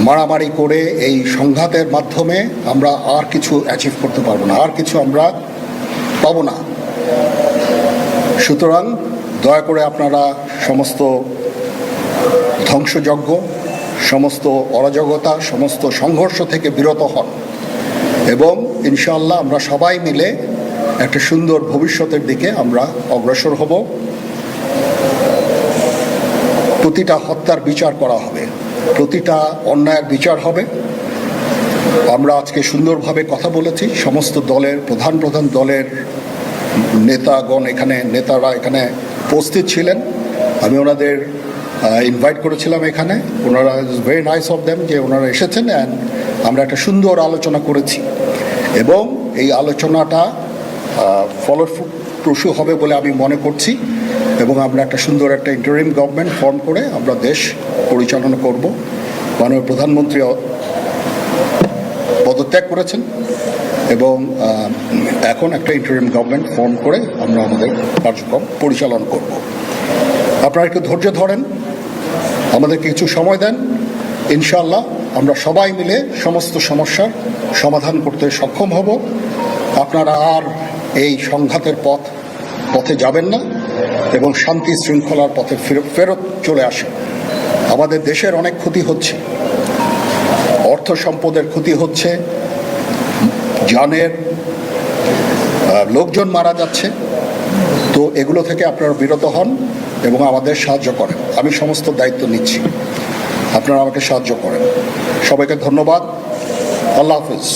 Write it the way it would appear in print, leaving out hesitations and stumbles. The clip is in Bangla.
মারামারি করে এই সংঘাতের মাধ্যমে আমরা আর কিছু অ্যাচিভ করতে পারবো না, আর কিছু আমরা পাবো না। সুতরাং দয়া করে আপনারা সমস্ত ধ্বংসযজ্ঞ, সমস্ত অরাজকতা, সমস্ত সংঘর্ষ থেকে বিরত হন এবং ইনশাআল্লাহ আমরা সবাই মিলে একটা সুন্দর ভবিষ্যতের দিকে আমরা অগ্রসর হব। প্রতিটা হত্যার বিচার করা হবে, প্রতিটা অন্যায়ের বিচার হবে। আমরা আজকে সুন্দরভাবে কথা বলেছি, সমস্ত দলের প্রধান দলের নেতারা এখানে উপস্থিত ছিলেন। আমি ওনাদের ইনভাইট করেছিলাম এখানে, ওনারা ভেরি নাইস অফ দেম যে ওনারা এসেছেন অ্যান্ড আমরা একটা সুন্দর আলোচনা করেছি এবং এই আলোচনাটা ফলপ্রসূ হবে বলে আমি মনে করছি এবং আমরা একটা সুন্দর একটা ইন্টারিম গভর্নমেন্ট ফর্ম করে আমরা দেশ পরিচালনা করব। মাননীয় প্রধানমন্ত্রী পদত্যাগ করেছেন এবং এখন একটা ইন্টারিম গভর্নমেন্ট ফর্ম করে আমরা আমাদের কার্যক্রম পরিচালনা করব। আপনারা একটু ধৈর্য ধরেন, আমাদেরকে কিছু সময় দেন, ইনশাআল্লাহ আমরা সবাই মিলে সমস্ত সমস্যার সমাধান করতে সক্ষম হব। আপনারা আর এই সংঘাতের পথে যাবেন না এবং শান্তি শৃঙ্খলার পথে ফেরত চলে আসেন। আমাদের দেশের অনেক ক্ষতি হচ্ছে, অর্থ সম্পদের ক্ষতি হচ্ছে, জানের লোকজন মারা যাচ্ছে। তো এগুলো থেকে আপনারা বিরত হন এবং আমাদের সাহায্য করেন। আমি সমস্ত দায়িত্ব নিচ্ছি, আপনারা আমাকে সাহায্য করেন। সবাইকে ধন্যবাদ। আল্লাহ হাফিজ।